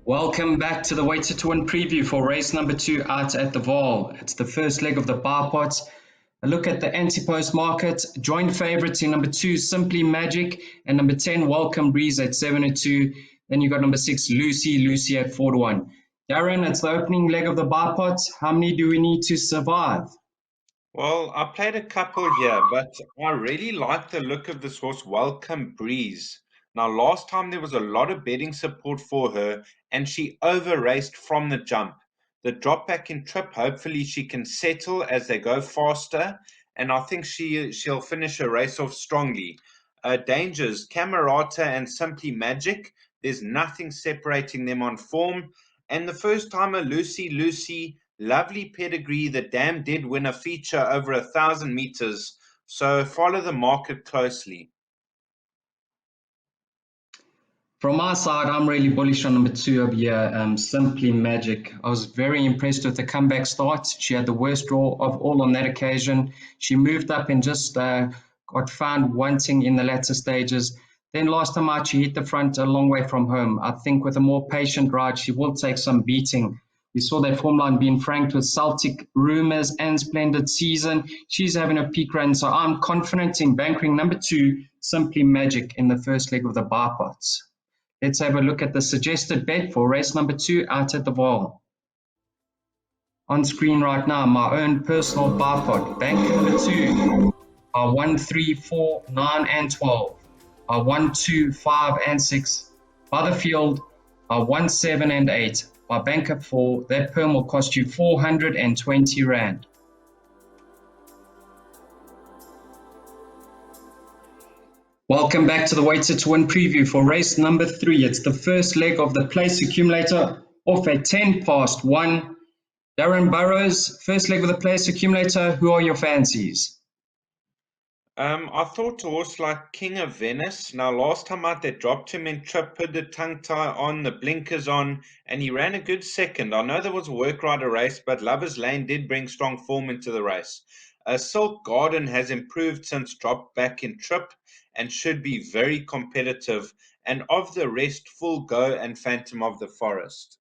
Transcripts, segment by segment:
Welcome back to the Weighted to Win preview for race number 2 out at the Vaal. It's the first leg of the bar pots. A look at the anti-post market. Joint favourites in number 2, Simply Magic, and number 10, Welcome Breeze at 7-2. Then you got number 6, Lucy at 4-1. Darren, it's the opening leg of the bar pots. How many do we need to survive? Well, I played a couple here, but I really like the look of this horse, Welcome Breeze. Now, last time there was a lot of betting support for her, and she over-raced from the jump. The drop back in trip, hopefully she can settle as they go faster, and I think she'll finish her race off strongly. Dangers, Camerata and Simply Magic, there's nothing separating them on form. And the first timer, Lucy, lovely pedigree. The dam did win a feature over 1,000 meters, so follow the market closely. From my side, I'm really bullish on number 2 over here, Simply Magic. I was very impressed with the comeback start. She had the worst draw of all on that occasion. She moved up and just got found wanting in the latter stages. Then last time out, she hit the front a long way from home. I think with a more patient ride, she will take some beating. We saw that form line being franked with Celtic Rumours and Splendid Season. She's having a peak run, so I'm confident in bankering number 2, Simply Magic, in the first leg of the bar pots. Let's have a look at the suggested bet for race number 2 out at the Vaal. On screen right now, my own personal bar pot. Bank number 2 are 1, 3, 4, 9, and 12. Are 1, 2, 5, and 6. By the field are 1, 7, and 8. By banker 4, that perm will cost you 420 Rand. Welcome back to the Weighted to Win preview for race number 3. It's the first leg of the place accumulator off at 10 past 1. Darren Burrows, first leg of the place accumulator. Who are your fancies? I thought a horse like King of Venice. Now, last time out, they dropped him in trip, put the tongue tie on, the blinkers on, and he ran a good second. I know there was a work rider race, but Lover's Lane did bring strong form into the race. Silk Garden has improved since drop back in trip and should be very competitive. And of the rest, Full Go and Phantom of the Forest.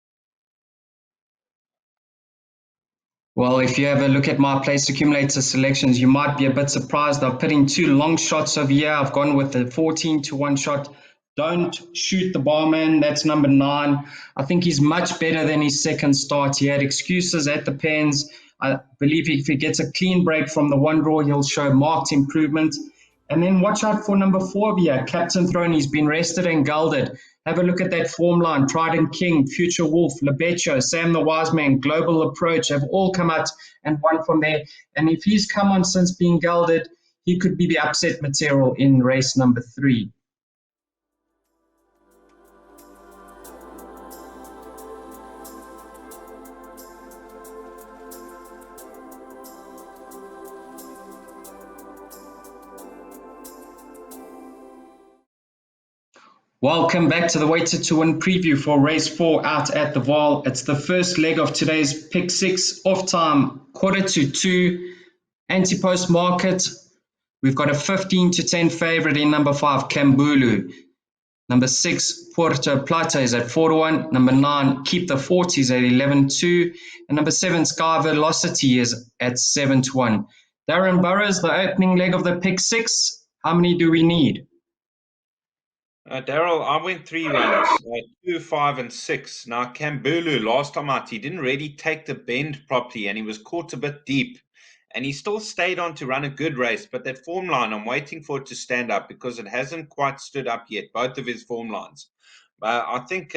Well, if you have a look at my place accumulator selections, you might be a bit surprised. I've put in 2 long shots over here. I've gone with the 14 to 1 shot. Don't Shoot the Barman. That's number 9. I think he's much better than his second start. He had excuses at the pens. I believe if he gets a clean break from the one draw, he'll show marked improvement. And then watch out for number 4 over here, Captain Throne. He's been rested and gelded. Have a look at that form line. Trident King, Future Wolf, Lebecho, Sam the Wise Man, Global Approach have all come out and won from there. And if he's come on since being gelded, he could be the upset material in race number 3. Welcome back to the Weighted to Win preview for race 4 out at the Vaal. It's the first leg of today's pick 6 off time, 1:45, anti-post market. We've got a 15 to 10 favorite in number 5, Kambulu. Number 6, Puerto Plata is at 4-1. Number 9, Keep the 40s at 11-2. And number 7, Sky Velocity is at 7-1. Darren Burrows, the opening leg of the pick 6. How many do we need? Daryl, I went 3 runners, 2, 5, and 6. Now, Kambulu, last time out, he didn't really take the bend properly, and he was caught a bit deep. And he still stayed on to run a good race, but that form line, I'm waiting for it to stand up because it hasn't quite stood up yet, both of his form lines. I think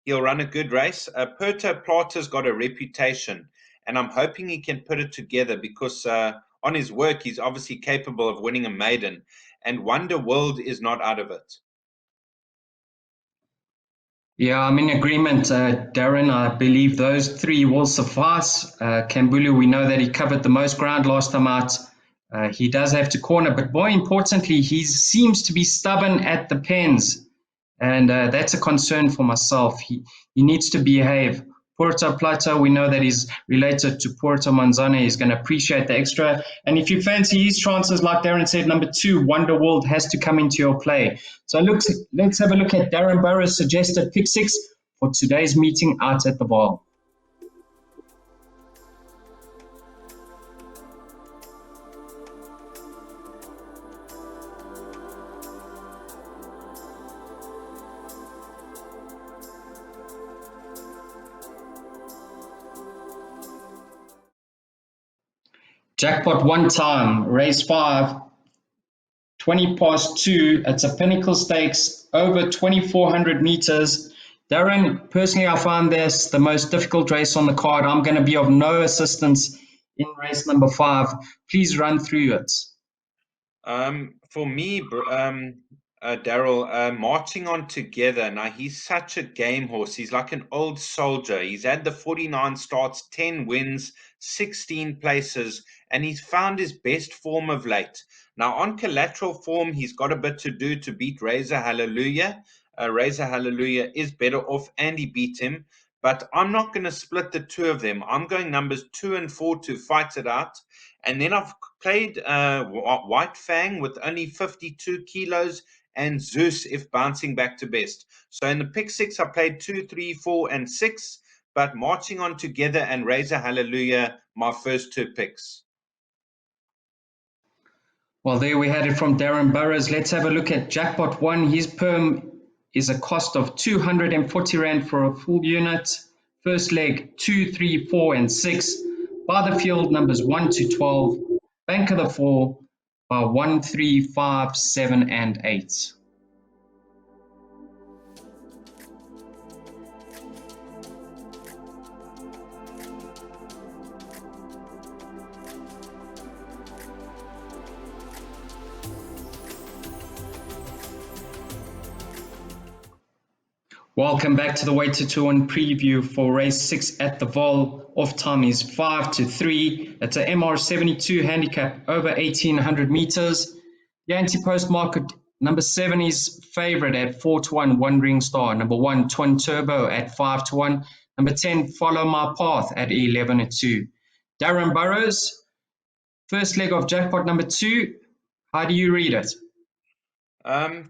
he'll run a good race. Puerto Plata's got a reputation, and I'm hoping he can put it together because on his work, he's obviously capable of winning a maiden, and Wonder World is not out of it. Yeah, I'm in agreement, Darren. I believe those 3 will suffice. Kambulu, we know that he covered the most ground last time out. He does have to corner, but more importantly, he seems to be stubborn at the pens. And that's a concern for myself. He needs to behave. Puerto Plata, we know that he's related to Puerto Manzana. He's going to appreciate the extra. And if you fancy his chances, like Darren said, number 2, Wonder World has to come into your play. So let's have a look at Darren Burrows' suggested pick 6 for today's meeting out at the vaal. Jackpot one time, race 5, 20 past 2. It's a pinnacle stakes over 2,400 meters. Darren, personally, I found this the most difficult race on the card. I'm going to be of no assistance in race number 5. Please run through it. For me, Daryl, marching on together. Now, he's such a game horse. He's like an old soldier. He's had the 49 starts, 10 wins, 16 places, and he's found his best form of late. Now, on collateral form, he's got a bit to do to beat Razor Hallelujah. Razor Hallelujah is better off, and he beat him. But I'm not going to split the two of them. I'm going numbers 2 and 4 to fight it out. And then I've played White Fang with only 52 kilos and Zeus if bouncing back to best. So in the pick 6, I played 2, 3, 4, and 6, but marching on together and Razor Hallelujah, my first 2 picks. Well, there we had it from Darren Burrows. Let's have a look at Jackpot 1. His perm is a cost of 240 Rand for a full unit. First leg, 2, 3, 4, and 6. By the field, numbers 1 to 12. Bank of the 4 by 1, 3, 5, 7, and 8. Welcome back to the Weighted to Win preview for race 6 at the vaal. Off time is 5 to 3. It's a MR72 handicap over 1,800 meters. The anti-post market, number 7 is favourite at 4 to 1, Wandering Star. Number 1, Twin Turbo at 5 to 1. Number 10, Follow My Path at 11 to 2. Darren Burrows, first leg of Jackpot number 2. How do you read it?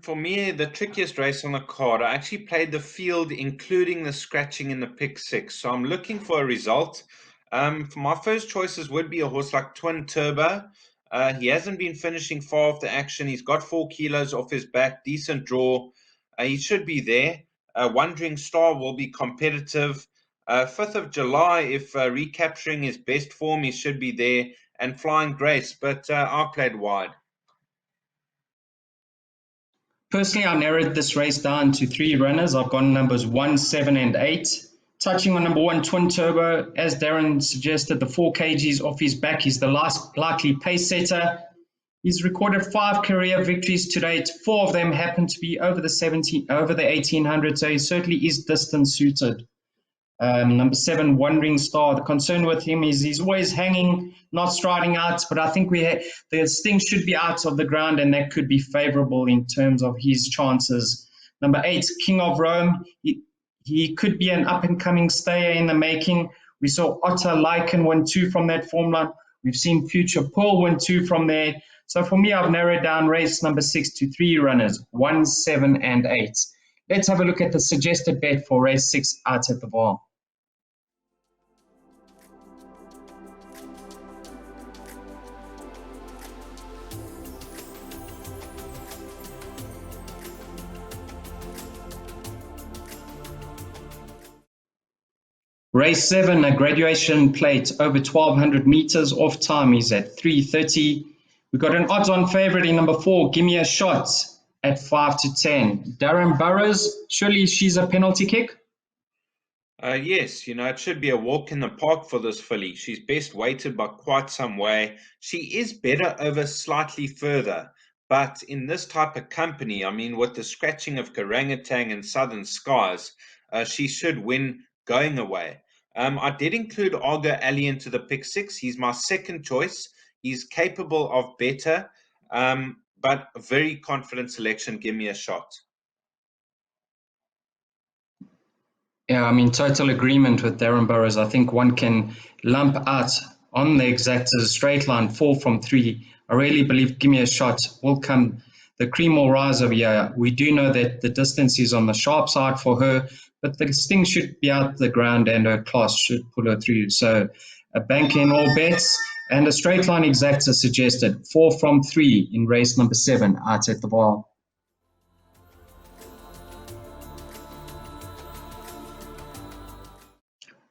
For me, the trickiest race on the card, I actually played the field, including the scratching in the pick 6. So I'm looking for a result. For my first choices would be a horse like Twin Turbo. He hasn't been finishing far off the action. He's got 4 kilos off his back, decent draw. He should be there. Wandering Star will be competitive. 5th of July, if recapturing his best form, he should be there. And Flying Grace, but I played wide. Personally, I narrowed this race down to 3 runners. I've gone numbers 1, 7, and 8. Touching on number 1, Twin Turbo, as Darren suggested, the 4 kgs off his back. He's the last likely pace setter. He's recorded 5 career victories to date. 4 of them happen to be over the 1800, so he certainly is distance suited. Number 7, Wandering Star. The concern with him is he's always hanging, not striding out, but I think the sting should be out of the ground, and that could be favorable in terms of his chances. Number 8, King of Rome. He could be an up-and-coming stayer in the making. We saw Otter Lycan win 2 from that form line. We've seen Future Pearl win 2 from there. So for me, I've narrowed down race number 6 to 3 runners, 1, 7, and 8. Let's have a look at the suggested bet for race 6 out at the vaal. Race 7, a graduation plate over 1,200 meters. Off time is at 3:30. We've got an odds-on favourite in number 4, Give Me a Shot, at 5 to 10. Darren Burrows, surely she's a penalty kick? Yes, it should be a walk in the park for this filly. She's best weighted by quite some way. She is better over slightly further, but in this type of company, with the scratching of Garangutang and Southern Skies, she should win going away. I did include Argo Ali into the pick 6. He's my second choice. He's capable of better, but a very confident selection. Give me a shot. Yeah, I'm in total agreement with Darren Burrows. I think one can lump out on the exact straight line 4 from 3. I really believe Give Me a Shot will come the cream will rise over here. We do know that the distance is on the sharp side for her, but the sting should be out the ground and her class should pull her through. So a bank in all bets and a straight line exacta suggested. 4 from 3 in race number 7 out at the vaal.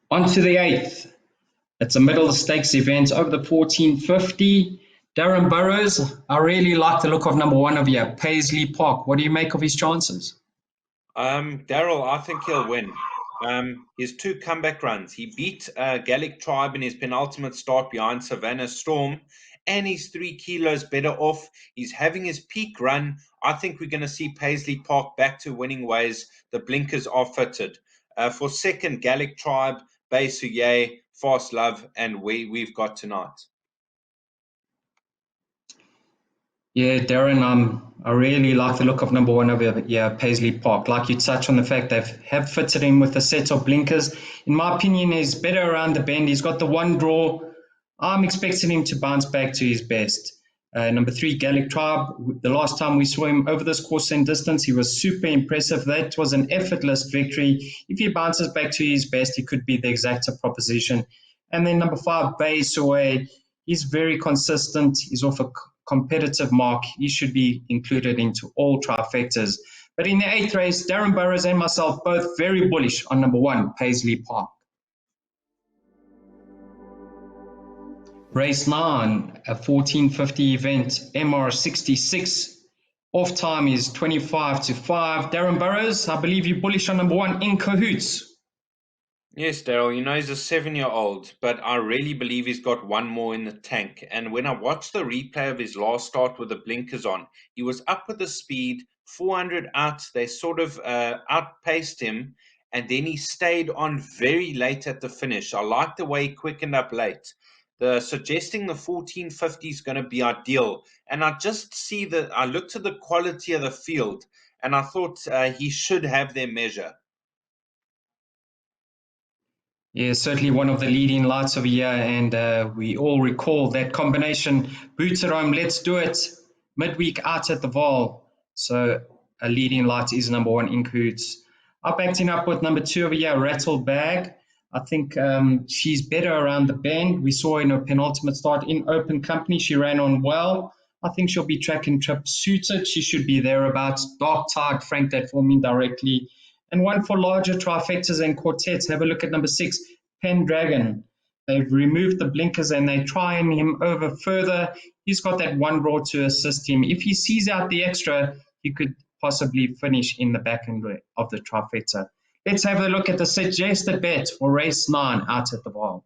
On to the 8th. It's a middle stakes event over the 1450. Darren Burrows, I really like the look of number 1 over here, Paisley Park. What do you make of his chances? Daryl, I think he'll win. His 2 comeback runs. He beat Gallic Tribe in his penultimate start behind Savannah Storm, and he's 3 kilos better off. He's having his peak run. I think we're going to see Paisley Park back to winning ways. The blinkers are fitted. For second, Gallic Tribe, Bay Suye, Fast Love, and we've got tonight. Yeah, Darren, I really like the look of number 1 over here, Paisley Park. Like you touch on the fact they have fitted him with a set of blinkers. In my opinion, he's better around the bend. He's got the 1 draw. I'm expecting him to bounce back to his best. Number 3, Gallic Tribe. The last time we saw him over this course and distance, he was super impressive. That was an effortless victory. If he bounces back to his best, he could be the exacta proposition. And then number 5, Bay Soe. He's very consistent. He's off a competitive mark. He should be included into all trifectas. But in the 8th race, Darren Burrows and myself both very bullish on number 1, Paisley Park. Race 9, a 1450 event, MR66. Off time is 25 to 5. Darren Burrows, I believe you're bullish on number 1, In Cahoots. Yes, Daryl, he's a 7-year-old, but I really believe he's got 1 more in the tank. And when I watched the replay of his last start with the blinkers on, he was up with the speed, 400 out. They sort of outpaced him, and then he stayed on very late at the finish. I like the way he quickened up late. Suggesting the 1450 is going to be ideal. And I just see I looked at the quality of the field, and I thought he should have their measure. Yeah, certainly one of the leading lights of the year, and we all recall that combination, Boots at home, let's do it, midweek out at the vaal. So a leading light is number 1, In Cahoots. I backed him up with number 2 over here, Rattle Bag. I think she's better around the bend. We saw in her penultimate start in open company, she ran on well. I think she'll be track and trip suited. She should be thereabouts. Dark Tide, Frank that for me directly. And one for larger trifectas and quartets. Have a look at number 6, Pendragon. They've removed the blinkers and they're trying him over further. He's got that 1 draw to assist him. If he sees out the extra, he could possibly finish in the back end of the trifecta. Let's have a look at the suggested bet for race 9 out at the vaal.